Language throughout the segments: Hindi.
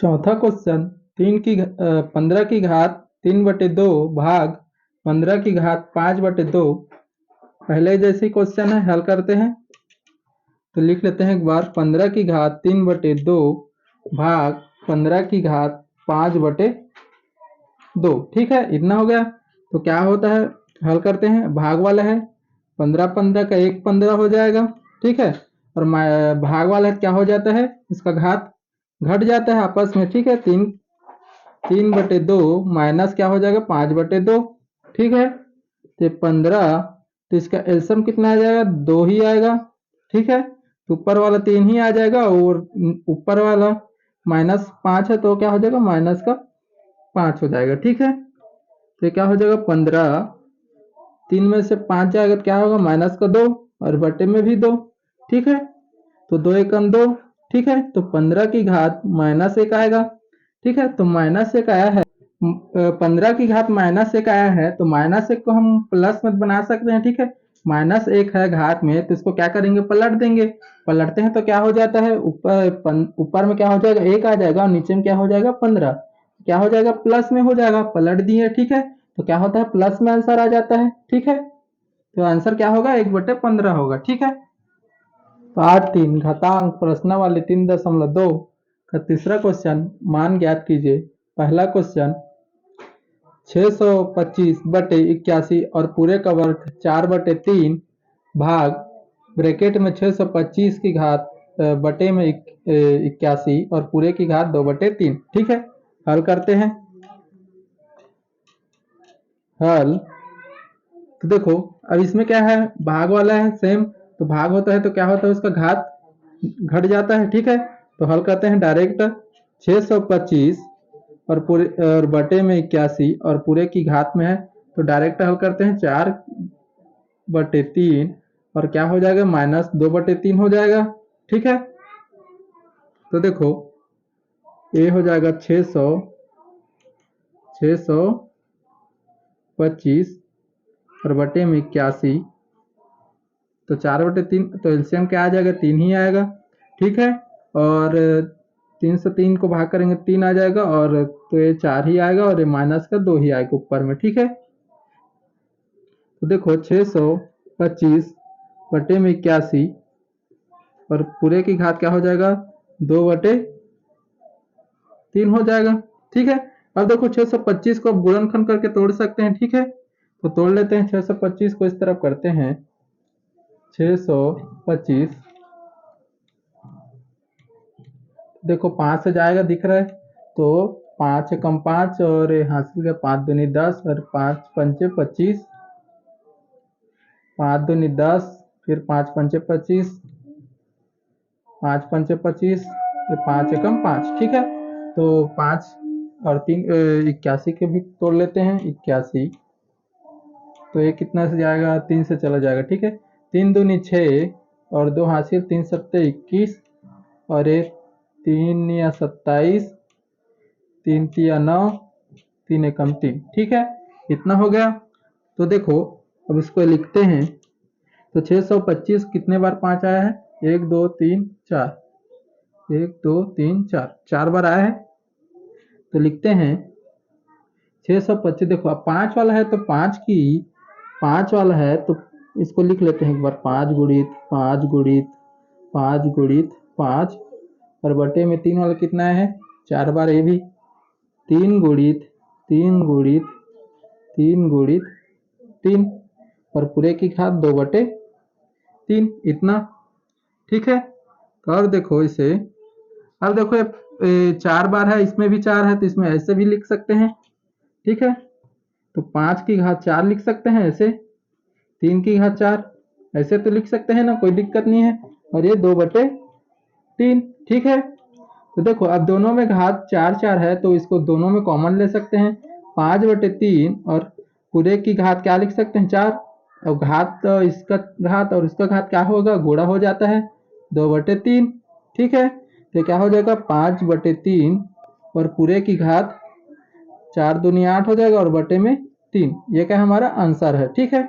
चौथा क्वेश्चन 15 की घात 3/2 भाग 15 की घात 5/2 पहले जैसे क्वेश्चन है, हल करते हैं। तो लिख लेते हैं एक बार 15 की घात 3/2 भाग 15 की घात 5/2। ठीक है, इतना हो गया। तो क्या होता है, हल करते हैं। भाग वाला है 15 15 का 1 15 हो जाएगा। ठीक है, और भाग वाला है क्या हो जाता है, इसका घात घट जाता है आपस में। ठीक है, 3/2 माइनस क्या हो जाएगा 5/2। ठीक है, तो 15, तो इसका एलसीएम कितना आ जाएगा, 2 ही आएगा। ठीक है, तो ऊपर वाला 3 ही आ जाएगा और ऊपर वाला -5 है तो क्या हो जाएगा, माइनस का 5 हो जाएगा। ठीक है, तो क्या हो जाएगा 15, 3 में से 5 जाएगा तो क्या होगा, माइनस का 2 और बटे में भी 2। ठीक है, तो 2 एकम 2। ठीक है, तो 15 की घात -1 आएगा। ठीक है, तो -1 आया है। 15 की घात -1 आया है तो -1 को हम प्लस में बना सकते हैं। ठीक है, -1 है घात में तो इसको क्या करेंगे, पलट देंगे। पलटते हैं तो क्या हो जाता है, ऊपर में क्या हो जाएगा, 1 आ जाएगा और नीचे में क्या हो जाएगा 15, क्या हो जाएगा प्लस में हो जाएगा। पलट दिए। ठीक है, तो क्या होता है, प्लस में आंसर आ जाता है। ठीक है, तो आंसर क्या होगा, 1/15 होगा। ठीक है, पार्ट 3 घातांक प्रश्नावली 3.2 का तीसरा क्वेश्चन मान ज्ञात कीजिए। पहला क्वेश्चन 625/81 और पूरे का वर्ग 4/3 भाग ब्रैकेट में 625 की घात बटे में 81 और पूरे की घात 2/3। ठीक है, हल करते हैं। हल, तो देखो अब इसमें क्या है, भाग वाला है सेम, तो भाग होता है तो क्या होता है, उसका घात घट जाता है। ठीक है, तो हल करते हैं डायरेक्ट। 625 और पूरे और बटे में 81 और पूरे की घात में है तो डायरेक्ट हल करते हैं। 4/3 और क्या हो जाएगा, -2/3 हो जाएगा। ठीक है, तो देखो ये हो जाएगा 625 और बटे में 81, तो 4/3, तो एलसीएम क्या आ जाएगा, 3 ही आएगा। ठीक है, और 3 से 3 को भाग करेंगे 3 आ जाएगा, और तो ये 4 ही आएगा और ये माइनस का 2 ही आएगा ऊपर में। ठीक है, तो देखो 625 बटे में 81 और पूरे की घात क्या हो जाएगा, 2/3 हो जाएगा। ठीक है, अब देखो 625 को अब गुणनखंड करके तोड़ सकते हैं। ठीक है, तो तोड़ लेते हैं। 625 को इस तरफ करते हैं। 625 देखो 5 से जाएगा दिख रहा है, तो 5 एकम 5 और हासिल का 5 दूनी 10 और 5 पंचे 25, 5 दूनी 10, फिर 5 पंचे 25, 5 पंचे 25, फिर 5 एकम 5। ठीक है, तो 5 और 3 81 के भी तोड़ लेते हैं। 81, तो ये कितना से जाएगा, 3 से चला जाएगा। ठीक है, 3 दूनी 6 और 2 हासिल, 3 सत्ते 21 और 3 या 27, 3 तिया 9, 3 एकम 3। ठीक है, इतना हो गया। तो देखो अब इसको लिखते हैं। तो 625 कितने बार 5 आया है, 1 2 3 4, 1 2 3 4, 4 बार आया है। तो लिखते हैं 625। देखो अब 5 वाला है तो 5 वाला है तो इसको लिख लेते हैं एक बार, 5 गुणित 5 गुणित 5 गुणित 5 और बटे में 3 वाला कितना है, 4 बार। ये भी 3 गुणित 3 गुणित 3 गुणित 3 और पूरे की घात 2/3, इतना। ठीक है, तो और देखो इसे, अब देखो ये 4 बार है, इसमें भी 4 है तो इसमें ऐसे भी लिख सकते हैं। ठीक है, तो 5 की घात 4 लिख सकते हैं ऐसे, 3 की घात 4 ऐसे तो लिख सकते हैं ना, कोई दिक्कत नहीं है। और ये 2/3। ठीक है, तो देखो अब दोनों में घात 4 4 है तो इसको दोनों में कॉमन ले सकते हैं। 5/3 और पूरे की घात क्या लिख सकते हैं, 4। अब घात तो इसका घात और इसका घात क्या होगा, गुणा हो जाता है, 2/3। ठीक है, तो क्या हो जाएगा 5/3 और पूरे की घात 4 दूनी 8 हो जाएगा और बटे में 3। ये क्या हमारा आंसर है। ठीक है,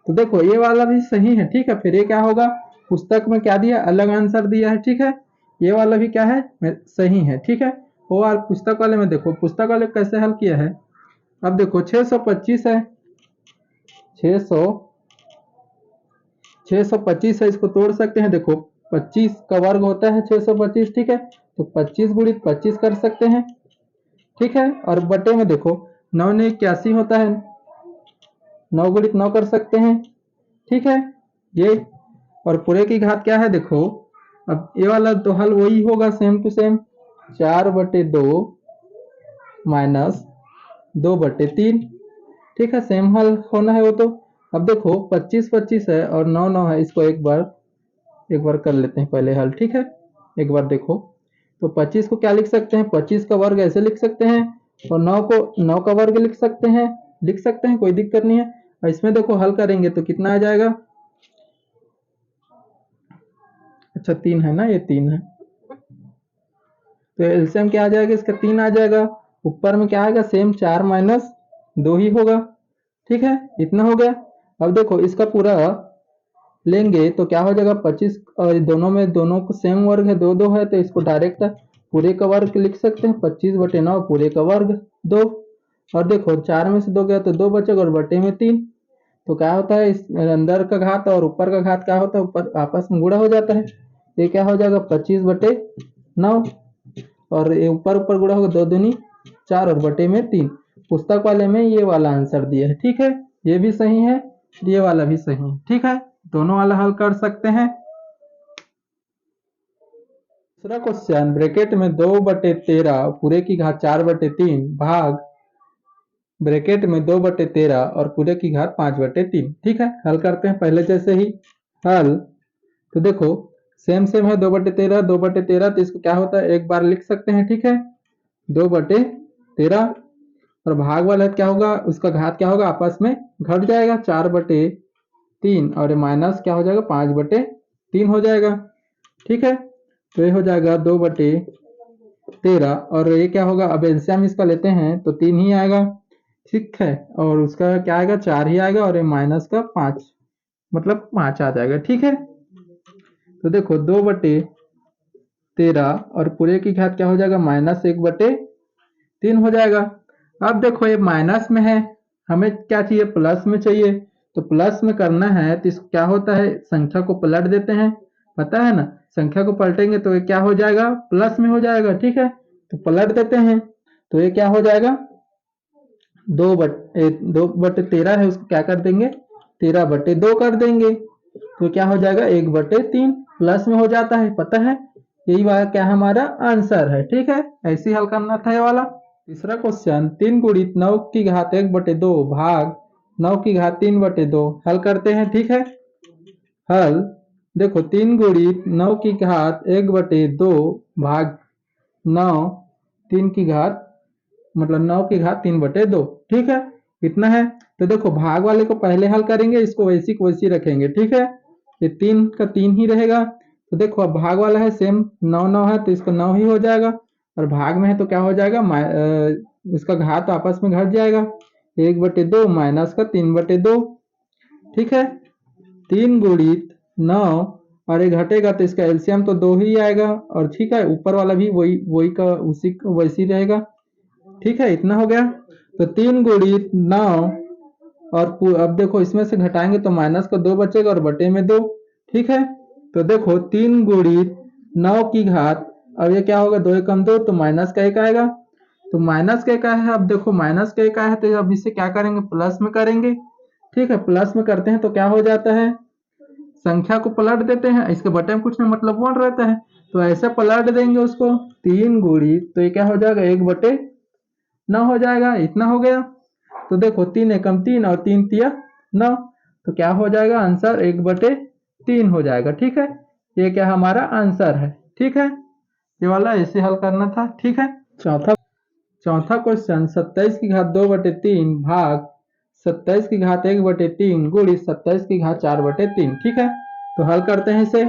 तो देखो ये वाला भी सही है। ठीक है, फिर ये क्या होगा, पुस्तक में क्या दिया, अलग आंसर दिया है। ठीक है, ये वाला भी क्या है, सही है। ठीक है, वो आप पुस्तक वाले में देखो, पुस्तक वाले कैसे हल किया है। अब देखो 625 है, 625 है, इसको तोड़ सकते हैं। देखो 25 का वर्ग होता है 625, ठीक है, तो 25 गुणित 25 कर सकते हैं, ठीक है। और बटे में देखो 9 ने 81 होता है, 9 गुणित 9 कर सकते हैं, ठीक है ये। और पूरे की घात क्या है देखो, अब ये वाला तो हल वही होगा सेम टू सेम, 4/2 माइनस 2/3, ठीक है, सेम हल होना है वो तो। अब देखो 25 25 है और 9 9 है, इसको एक बार कर लेते हैं पहले हल, ठीक है। एक बार देखो तो 25 को क्या लिख सकते हैं, 25 का वर्ग ऐसे लिख सकते हैं, और 9 को 9 का वर्ग लिख सकते हैं, कोई दिक्कत नहीं है। और इसमें देखो हल करेंगे तो कितना आ जाएगा, अच्छा 3 है ना, ये 3 है, तो एलसीएम क्या आ जाएगा इसका, 3 आ जाएगा। ऊपर में क्या आएगा, सेम 4 माइनस 2 ही होगा, ठीक है, इतना हो गया। अब देखो इसका पूरा लेंगे तो क्या हो जाएगा, 25 और दोनों को सेम वर्ग है, 2 2 है, तो इसको डायरेक्ट पूरे का वर्ग लिख सकते हैं, 25/9 पूरे का वर्ग 2। और देखो 4 में से 2 गया तो 2 बचेगा, और बटे में 3, तो क्या होता है, इस अंदर का घात और ऊपर का घात क्या होता है, ऊपर आपस में गुणा हो जाता है, ये क्या हो जाएगा 25/9, और ये ऊपर ऊपर गुणा होगा, 2 दूनी 4 और बटे में 3। पुस्तक वाले में ये वाला आंसर दिया है, ठीक है, ये भी सही है, ये वाला भी सही है, ठीक है, दोनों वाला हल कर सकते हैं। दूसरा क्वेश्चन, ब्रैकेट में 2/13 पूरे की घात 4/3 भाग ब्रैकेट में 2/13 और पूरे की घात 5/3, ठीक है, हल करते हैं पहले जैसे ही हल। तो देखो सेम सेम है, 2/13 तो इसको क्या होता है, एक बार लिख सकते हैं, ठीक है, 2/13, और भाग वाला क्या होगा, उसका घात क्या होगा, आपस में घट जाएगा, 4/3, और ये माइनस क्या हो जाएगा, 5/3 हो जाएगा, ठीक है। तो ये हो जाएगा 2/13, और ये क्या होगा, अब एलसीएम इसका लेते हैं तो 3 ही आएगा, ठीक है, और उसका क्या आएगा, 4 ही आएगा, और ये माइनस का 5, मतलब 5 आ जाएगा, ठीक है। तो देखो 2/13 और पूरे की घात क्या हो जाएगा, -1/3 हो जाएगा। अब देखो ये माइनस में है, हमें क्या चाहिए, प्लस में चाहिए, तो प्लस में करना है तो इसको क्या होता है, संख्या को पलट देते हैं, पता है ना, संख्या को पलटेंगे तो ये क्या हो जाएगा, प्लस में हो जाएगा, ठीक है, तो पलट देते हैं, तो ये क्या हो जाएगा, 2/13 है, उसको क्या कर देंगे, 13/2 कर देंगे, तो क्या हो जाएगा, 1/3 प्लस में हो जाता है, पता है, यही वाला क्या हमारा आंसर है, ठीक है, ऐसे ही हल करना था ये वाला। तीसरा क्वेश्चन, 3 गुणित 9 की घात 1/2 भाग 9 की घात 3/2 हल करते हैं, ठीक है। हल देखो 3 गुणित 9 की घात 1/2 भाग 9 3 की घात, मतलब 9 की घात 3/2, ठीक है, कितना है। तो देखो भाग वाले को पहले हल करेंगे, इसको वैसी को वैसी रखेंगे, ठीक है, ये 3 का 3 ही रहेगा। तो देखो अब भाग वाला है सेम 9 9 है, तो इसको 9 ही हो जाएगा, और भाग में है तो क्या हो जाएगा, इसका घात आपस में घट जाएगा, 1/2 माइनस का 3/2, ठीक है, 3 गुणित 9, और ये घटेगा तो इसका एलसीएम तो 2 ही आएगा, और ठीक है, ऊपर वाला भी वही वही का उसी वैसी रहेगा, ठीक है, इतना हो गया। तो 3 गुणित 9, और अब देखो इसमें से घटाएंगे तो माइनस का 2 बचेगा, और बटे में 2, ठीक है। तो देखो 3 गुणित 9 की घात, अब ये क्या होगा, 2 एकम 2, तो माइनस का 1 आएगा, तो माइनस का 1 है, अब देखो माइनस का 1 है, तो अब इसे क्या करेंगे, प्लस में करेंगे, ठीक है, प्लस में करते हैं तो क्या हो जाता है, संख्या को पलट देते हैं, इसके बटे में कुछ नहीं, मतलब 1 रहता है, तो ऐसे पलट देंगे उसको, 3 गुणित, तो ये क्या हो जाएगा, 1/9 हो जाएगा, इतना हो गया। तो देखो 3 एकम 3 और 3 तिया 9, तो क्या हो जाएगा आंसर, 1/3 हो जाएगा, ठीक है, ये क्या हमारा आंसर है, ठीक है, ये वाला ऐसे हल करना था, ठीक है। चौथा क्वेश्चन, 27 की घात 2/3 भाग 27 की घात 1/3 गुणित 27 की घात 4/3, ठीक है, तो हल करते हैं इसे,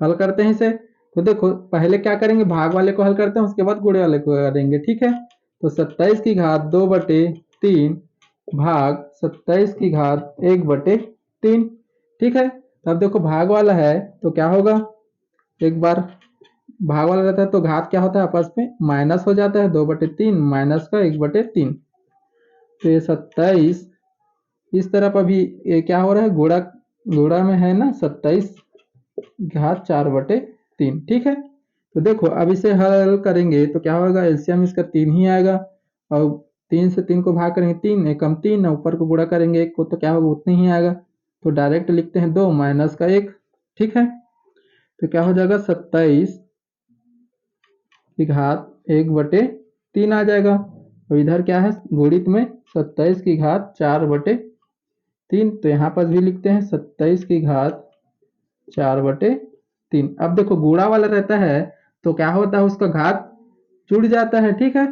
हल करते हैं इसे। तो देखो पहले क्या करेंगे, भाग वाले को हल करते हैं, उसके बाद गुणे वाले को करेंगे, ठीक है। तो 27 की घात 2/3 भाग 27 की घात 1/3, ठीक है। अब देखो भाग वाला है तो क्या होगा, एक बार भाग वाला रहता है तो घात क्या होता है आपस में माइनस हो जाता है, 2/3 माइनस का 1/3। तो ये 27 इस तरफ अभी ये क्या हो रहा है, गुणा गुणा में है ना, 27 घात 4/3। ठीक है, तो देखो अब इसे हल करेंगे तो क्या होगा, एलसीएम इसका 3 ही आएगा। और 3 से 3 को भाग करेंगे, 3 एकम 3, ऊपर को गुणा करेंगे 1 को तो क्या होगा, उतने ही आएगा। तो डायरेक्ट लिखते हैं 2 माइनस का 1। ठीक है, तो क्या हो जाएगा, 27 की घात 1/3 आ जाएगा। और इधर क्या है गुणित में, 27 की घात 4/3। तो यहाँ पर भी लिखते हैं 27 की घात 4/3। अब देखो गुणा वाला रहता है तो क्या होता है, उसका घात जुड़ जाता है। ठीक है,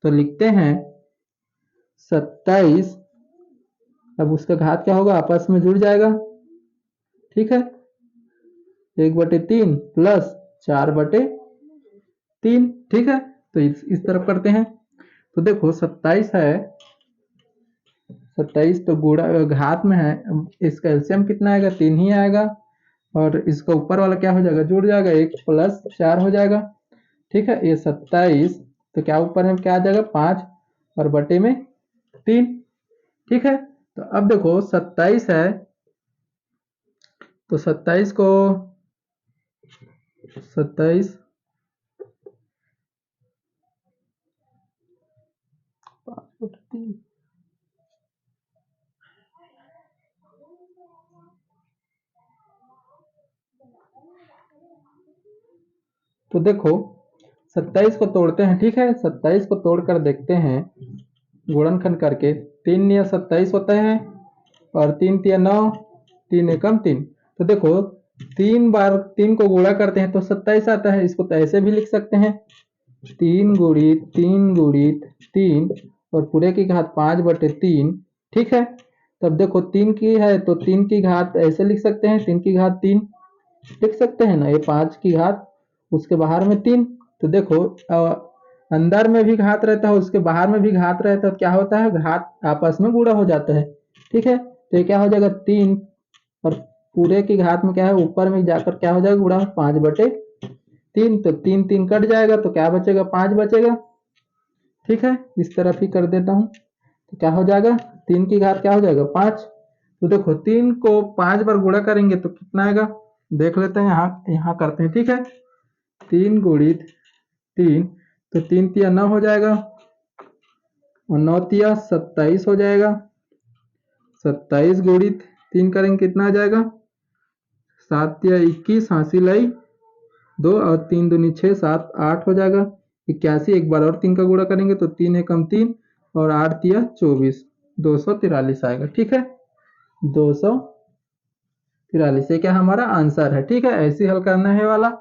तो लिखते हैं 27, अब उसका घात क्या होगा, आपस में जुड़ जाएगा। ठीक है, 1/3 प्लस 4/3। ठीक है, तो इस तरफ करते हैं। तो देखो 27 है, 27 तो गुणा घात में है, इसका एलसीएम कितना आएगा, 3 ही आएगा। और इसका ऊपर वाला क्या हो जाएगा, जुड़ जाएगा, 1 प्लस 4 हो जाएगा। ठीक है, ये 27 तो क्या ऊपर में क्या आ जाएगा, 5 और बटे में 3। ठीक है, तो अब देखो 27 है तो 27 को 27 तो देखो 27 को तोड़ते हैं। ठीक है, 27 को तोड़कर देखते हैं गुणनखंड करके, 3 या 27 होता है और 3 तिया 9, 3 एकम 3। तो देखो 3 बार 3 को गुणा करते हैं तो 27 आता है। इसको तो ऐसे भी लिख सकते हैं, 3 गुणित 3 और पूरे की घात 5/3। ठीक है, तब देखो 3 की है तो 3 की घात ऐसे लिख सकते हैं, 3 की घात 3 लिख सकते हैं ना, ये 5 की घात उसके बाहर में 3। तो देखो अंदर में भी घात रहता है, उसके बाहर में भी घात रहता है, तो क्या होता है, घात आपस में गुणा हो जाता है। ठीक है, तो ये क्या हो जाएगा, 3 और पूरे की घात में क्या है, ऊपर में जाकर क्या हो जाएगा, गुणा 5/3। तो 3 3 कट जाएगा तो क्या बचेगा, 5 बचेगा। ठीक है, इस तरफ ही कर देता हूँ तो क्या हो जाएगा, 3 की घात क्या हो जाएगा, 5। तो देखो 3 को 5 बार गुणा करेंगे तो कितना आएगा, देख लेते हैं, यहाँ यहाँ करते हैं। ठीक है, 3 गुणित 3 तो 3 तिया 9 हो जाएगा और 9 तिया 27 हो जाएगा। 27 गुणित 3 करेंगे कितना आ जाएगा, 7 तिया 21, हासिल लाई 2 और 3 दूनी 6, 7 8 हो जाएगा। 81, एक बार और 3 का गुणा करेंगे तो 3 एकम 3 और 8 तिया 24, 243 आएगा। ठीक है, 243 ये क्या हमारा आंसर है। ठीक है, ऐसे हल करना है वाला।